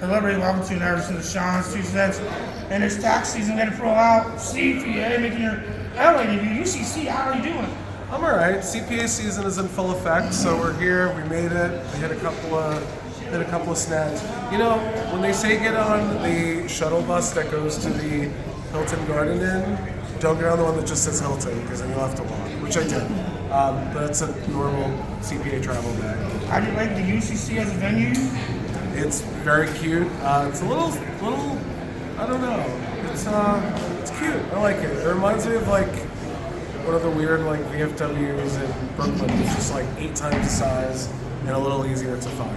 Hello, everybody. Welcome to another episode of Sean's 2 Cents. And it's tax season, getting to roll out. CPA, making your LA debut. UCC, how are you doing? I'm alright. CPA season is in full effect, so we're here. We made it. We hit a couple of snags. You know, when they say get on the shuttle bus that goes to the Hilton Garden Inn, don't get on the one that just says Hilton, because then you'll have to walk, which I did. But it's a normal CPA travel day. How do you like the UCC as a venue? It's very cute. It's a little. I don't know. It's cute. I like it. It reminds me of like one of the weird like VFWs in Brooklyn. It's just like 8 times the size and a little easier to find.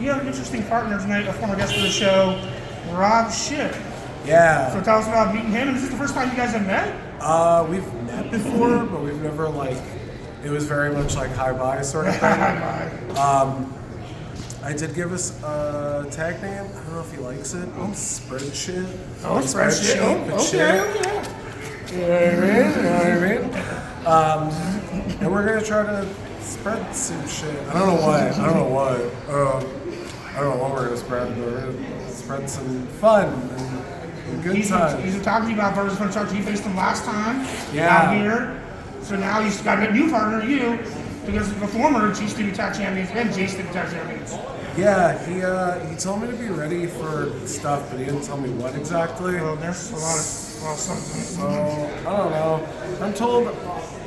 You have an interesting partner tonight, a former guest of the show, Rob Schiff. Yeah. So tell us about meeting him. And is this the first time you guys have met? We've met before, but we've never like. It was very much like hi-bye sort of thing. Hi-bye. I did give us a tag name. I don't know if he likes it. Oh, spread shit. Oh, spread shit. Okay. You know what I mean? And we're gonna try to spread some shit. I don't know what. I don't know what we're gonna spread, but we're gonna spread some fun and good times. He's talking to you about Burgers Fun Trucks. You faced him last time Yeah. out here. So now he's got a new partner, you, because the former G-Stick Attack Champions and J-Stick Attack Champions. Yeah, he told me to be ready for stuff, but he didn't tell me what exactly. Well, there's a lot of something. So, I don't know. I'm told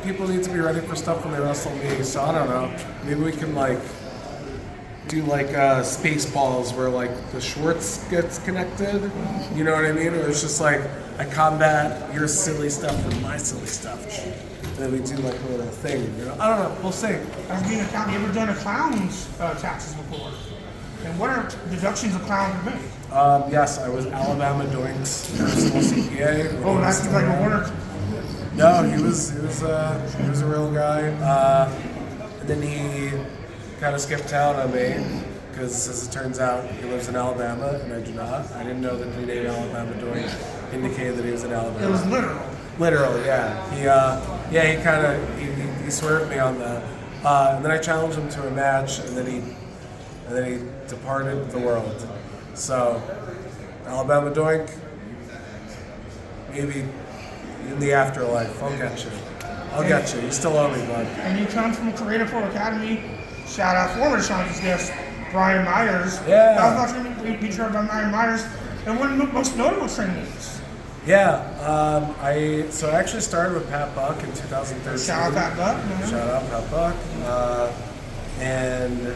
people need to be ready for stuff when they wrestle me, so I don't know. Maybe we can, like, do, like, Spaceballs where, like, the Schwartz gets connected. You know what I mean? Or it's just, like, I combat your silly stuff with my silly stuff. And then we do, like, a little thing, you know? I don't know. We'll see. As being a clown, you ever done a clown's taxes before? And what are deductions a clown would make? Yes, I was Alabama Doink's personal CPA. Oh, that's like a winner. No, he was a real guy. And then he kind of skipped town on me because, as it turns out, he lives in Alabama, and I do not. I didn't know that the name Alabama Doink indicated that he was in Alabama. It was literal. Literally, yeah. He swerved me on that. And then I challenged him to a match, and then he departed the world. So, Alabama Doink, maybe in the afterlife, I'll get you. I'll get you. You still owe me, bud. And you come from Creative Pro Academy. Shout out former Sean's guest, Brian Myers. Yeah. I was watching a feature about Brian Myers. And one of the most notable trainees. Yeah. I actually started with Pat Buck in 2013. Shout out Pat Buck. Man. Shout out Pat Buck. And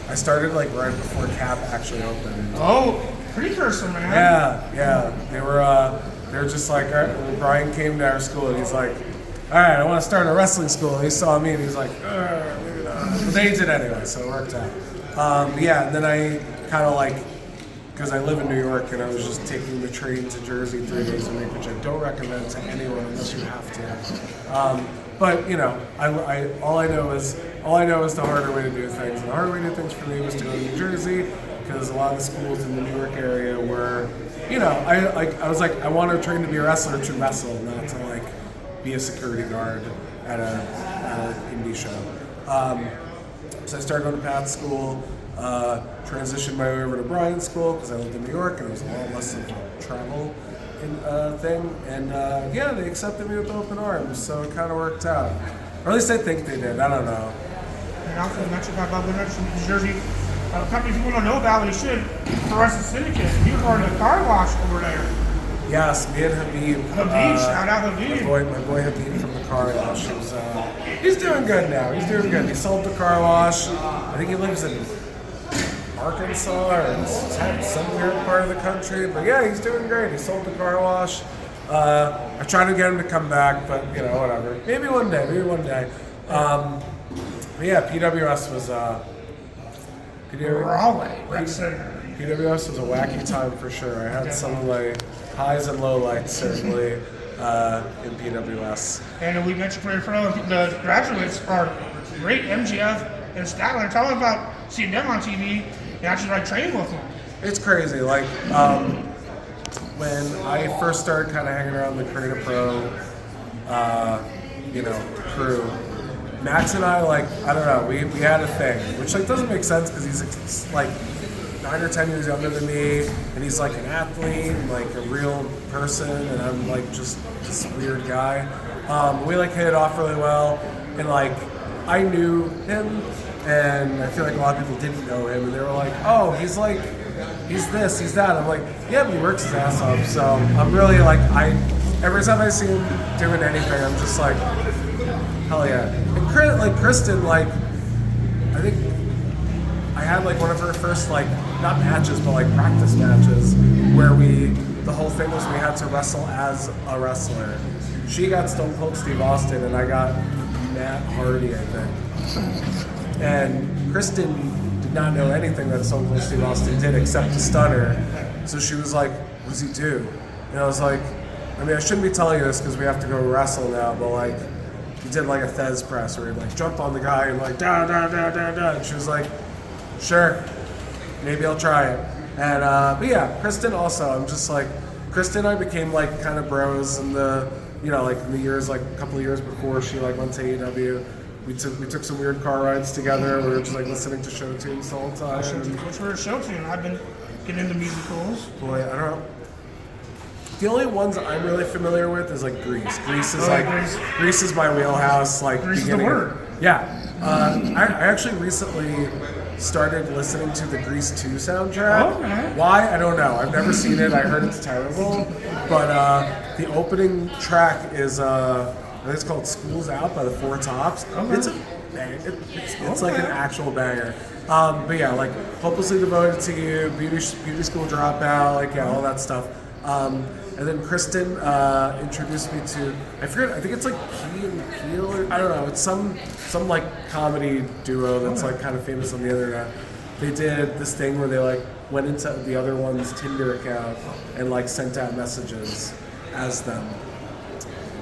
I started like right before Cap actually opened. Oh, precursor, man. Yeah. They were just like, all right, when Brian came to our school and he's like, all right, I want to start a wrestling school. And he saw me and he's like, maybe not. But they did anyway, so it worked out. And then I kind of like, because I live in New York and I was just taking the train to Jersey 3 days a week, which I don't recommend to anyone unless you have to. But you know, all I know is the harder way to do things. And the harder way to do things for me was to go to New Jersey because a lot of the schools in the New York area were, you know, I was like, I want to train to be a wrestler to wrestle, not to like be a security guard at an indie show. So I started going to Pat's school. Transitioned my way over to Brian's school because I lived in New York and it was a lot less of a travel thing. And they accepted me with open arms, so it kind of worked out. Or at least I think they did. I don't know. And also, you mentioned about New Jersey, a company people don't know about, but they should. Fluorescent Syndicate. You were part of the car wash over there. Yes, me and Habib. Shout out Habib. My boy Habib from the car wash. He's doing good now. He's doing good. He sold the car wash. I think he lives in Arkansas or some weird part of the country, but yeah, he's doing great. He sold the car wash. I tried to get him to come back, but you know, whatever. Maybe one day. But yeah, PWS was PWS was a wacky time for sure. I had some of my highs and lowlights certainly in PWS. And we mentioned for the graduates are great. MGF and Statler. Tell them about seeing them on TV and actually like training with them. It's crazy. Like when I first started kind of hanging around the Creative Pro, crew, Max and I, like, I don't know, we had a thing, which like doesn't make sense because he's like 9 or 10 years younger than me, and he's like an athlete, and like a real person, and I'm like just this weird guy. We like hit it off really well, and like I knew him, and I feel like a lot of people didn't know him, and they were like, oh, he's this, he's that. I'm like, yeah, but he works his ass off. So I'm really like, every time I see him doing anything, I'm just like, hell yeah. And like Kristen, like, I think I had like one of her first like, not matches, but like practice matches where the whole thing was we had to wrestle as a wrestler. She got Stone Cold Steve Austin and I got Matt Hardy, I think. And Kristen did not know anything that Stone Cold Steve Austin did except the stunner. So she was like, what does he do? And I was like, I mean, I shouldn't be telling you this because we have to go wrestle now, but like, he did like a Thez press where he like jumped on the guy and like da da da da da. And she was like, sure, maybe I'll try it. And but yeah, Kristen also. I'm just like, Kristen and I became like kind of bros in the, you know, like in the years, like a couple of years before she like went to AEW. We took some weird car rides together. We were just like listening to show tunes the whole time. What's your show tune? I've been getting into musicals. Boy, I don't know. The only ones I'm really familiar with is like Grease. Grease is my wheelhouse. Like Grease is the word. Yeah. I actually recently started listening to the Grease 2 soundtrack. Okay. Why? I don't know. I've never seen it. I heard it's terrible. But the opening track is, I think it's called School's Out by the Four Tops. Okay. It's a bang. It's like an actual banger. But yeah, like Hopelessly Devoted to You, Beauty School Dropout, like yeah, all that stuff. And then Kristen introduced me to, I forget, I think it's like Key and Peele, or I don't know, it's some like comedy duo that's like kind of famous on the internet. They did this thing where they like went into the other one's Tinder account and like sent out messages as them.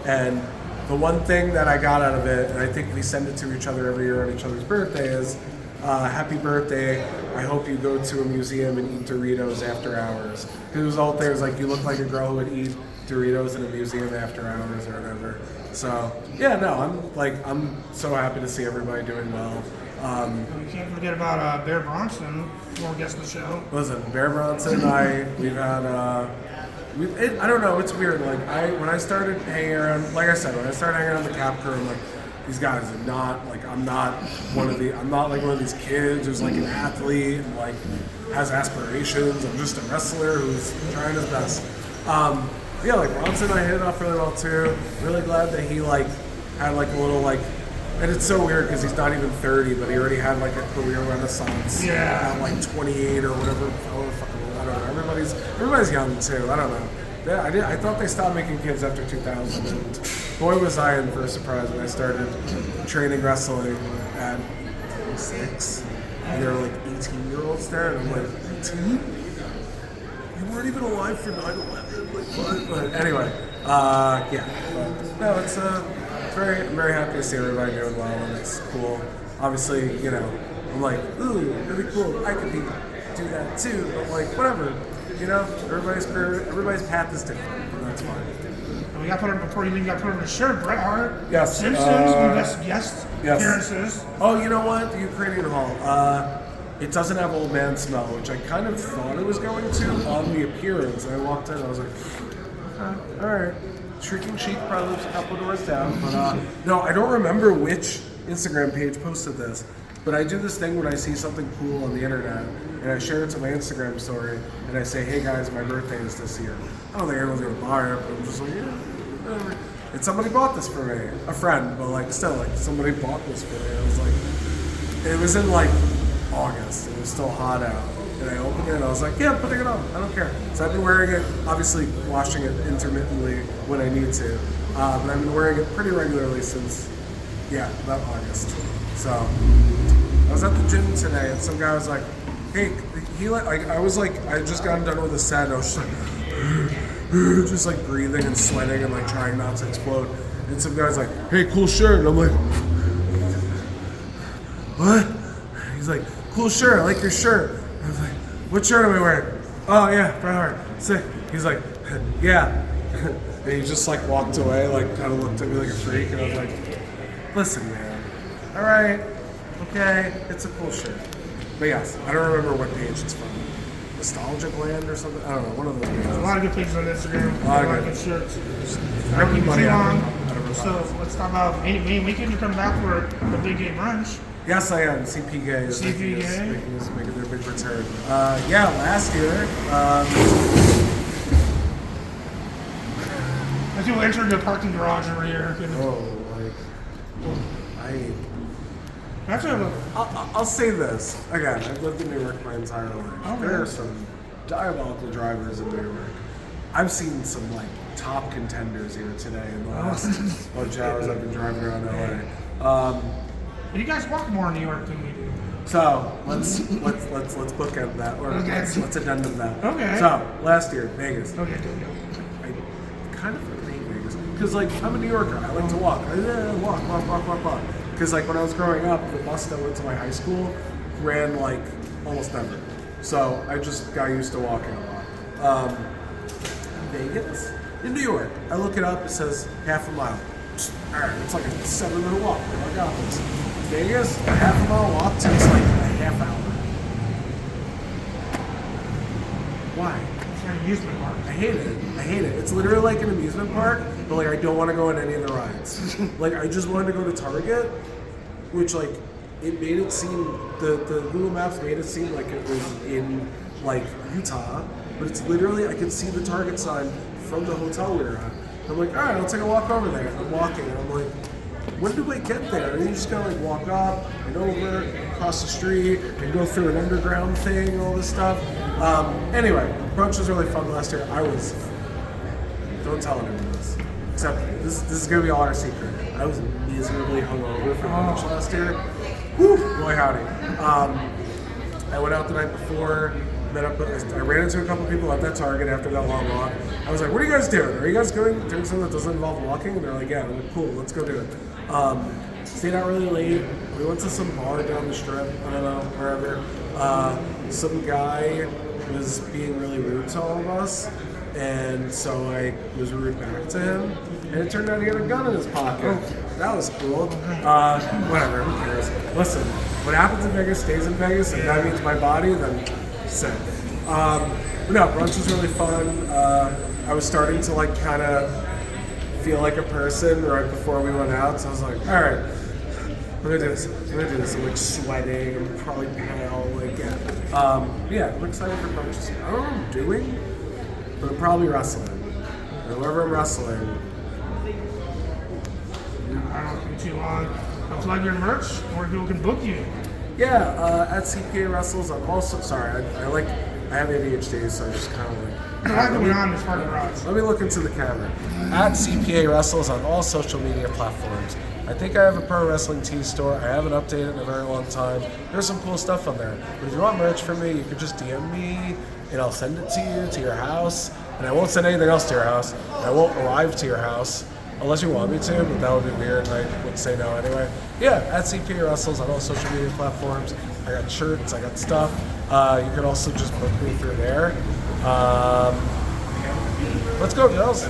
And the one thing that I got out of it, and I think we send it to each other every year on each other's birthday, is happy birthday, I hope you go to a museum and eat Doritos after hours. Because it was all there, it was like, you look like a girl who would eat Doritos in a museum after hours or whatever. So, yeah, no, I'm so happy to see everybody doing well. We can't forget about Bear Bronson, former guest of the show. Listen, Bear Bronson and I, we've had, I don't know, it's weird. Like, when I started hanging around, like I said, when I started hanging around the Cap crew, I'm like, these guys are not, like, I'm not like one of these kids who's like an athlete and like has aspirations. I'm just a wrestler who's trying his best. Yeah, like Bronson and I hit it off really well too. Really glad that he like had like a little like, and it's so weird because he's not even 30, but he already had like a career renaissance. Yeah. At like 28 or whatever. I don't know. Everybody's young too. I don't know. Yeah, I thought they stopped making kids after 2000. And boy, was I in for a surprise when I started training wrestling at 6. And there were like 18-year-olds there, and I'm like, 18? You weren't even alive for 9/11. Like what? But anyway, yeah. But, no, it's I'm very happy to see everybody doing well, and it's cool. Obviously, you know, I'm like, ooh, really cool. I could do that too, but like, whatever. You know, everybody's path is different, and that's fine. And we got put up before you leave. Got put up a shirt. Bret Hart. Yes. Simpsons. Best guest yes. appearances. Oh, you know what? The Ukrainian Hall. It doesn't have old man smell, which I kind of thought it was going to on the appearance. And I walked in, I was like, okay, all right. Shrieking Sheik probably lives a couple doors down, but no, I don't remember which Instagram page posted this. But I do this thing when I see something cool on the internet, and I share it to my Instagram story, and I say, hey guys, my birthday is this year. I don't think anyone's gonna buy it, but I'm just like, yeah, whatever. And somebody bought this for me, a friend, but like still, like somebody bought this for me. I was like, it was in like August, it was still hot out. And I opened it and I was like, yeah, I'm putting it on, I don't care. So I've been wearing it, obviously washing it intermittently when I need to, but I've been wearing it pretty regularly since, yeah, about August. So, I was at the gym today and some guy was like, hey, I was like, I had just gotten done with a set and I was just like breathing and sweating and like trying not to explode. And some guy's like, hey, cool shirt. And I'm like, what? He's like, cool shirt, I like your shirt. I was like, what shirt am I wearing? Oh yeah, Bret Hart, sick. He's like, yeah. And he just like walked away, like kind of looked at me like a freak. And I was like, listen, man, all right. Okay, it's a cool shirt. But yes, I don't remember what page it's from. Nostalgic Land or something? I don't know, one of those pages. A lot of good pages on Instagram. A lot of good shirts. I Not keep it money too out long. of it. So let's talk about any weekend you're coming back for the big game brunch. Yes, I am. CPA is CPA? making their big return. Yeah, last year. As you enter the parking garage over here. Actually, I'll say this again. I've lived in New York my entire life. Okay. There are some diabolical drivers in New York. I've seen some like top contenders here today in the last bunch of hours I've been driving around LA. you guys walk more in New York than we do. So let's bookend that, or Okay. let's addendum that. Okay. So last year, Vegas. Okay. I kind of fucking hate Vegas because like I'm a New Yorker. I like to walk. Walk. Because like when I was growing up, the bus that went to my high school ran like almost never. So I just got used to walking a lot. Vegas? In New York. I look it up, it says half a mile. Alright, it's like a 7-minute walk. I got this. Vegas, a half a mile walk takes like a half hour. Why? It's an amusement park. I hate it. It's literally like an amusement park, but like I don't want to go on any of the rides. Like I just wanted to go to Target, which like it made it seem the Google Maps made it seem like it was in like Utah, but it's literally I could see the Target sign from the hotel we were at. I'm like, all right, I'll take a walk over there. I'm walking, and I'm like, when do I get there? And you just gotta like walk up and over, across the street, and go through an underground thing and all this stuff. Anyway, brunch was really fun last year. Don't tell anyone this. Except this is gonna be all our secret. I was miserably hungover for brunch last year. Whew, boy howdy. I went out the night before. I ran into a couple people at that Target after that long walk. I was like, what are you guys doing? Are you guys doing something that doesn't involve walking? And they're like, yeah. I'm like, cool, let's go do it. Stayed out really late. We went to some bar down the strip, I don't know, wherever. Some guy was being really rude to all of us. And so I was rude back to him. And it turned out he had a gun in his pocket. That was cool. Whatever, who cares? Listen, what happens in Vegas stays in Vegas, and that means my body, then sick. But no, brunch was really fun. I was starting to like kind of feel like a person right before we went out, so I was like, all right, I'm gonna do this. I'm like sweating, I'm probably pale, like yeah, I'm excited for brunch. I don't know what I'm doing, but I'm probably wrestling. And whoever I'm wrestling. I don't think too long. I'll plug your merch where people can book you. Yeah, at CPA Wrestles, I'm also sorry. I have ADHD, so I just kind of like. A lot going on this part of the garage. Let me look into the camera. At CPA Wrestles on all social media platforms. I think I have a pro wrestling tee store. I haven't updated in a very long time. There's some cool stuff on there. But if you want merch from me, you could just DM me, and I'll send it to you to your house. And I won't send anything else to your house. And I won't arrive to your house. Unless you want me to, but that would be weird, and I would say no anyway. Yeah, at CPA Wrestles on all social media platforms. I got shirts, I got stuff. You can also just book me through there. Let's go, girls.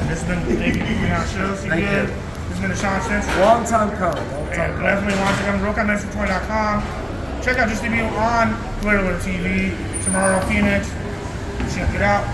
This has been David Beating Out Show. Thank you. This has been a Sean Simpson. Long time coming. Definitely want to come to RockOutMentionToy.com. Check out this video on Twitter TV tomorrow, Phoenix. Check it out.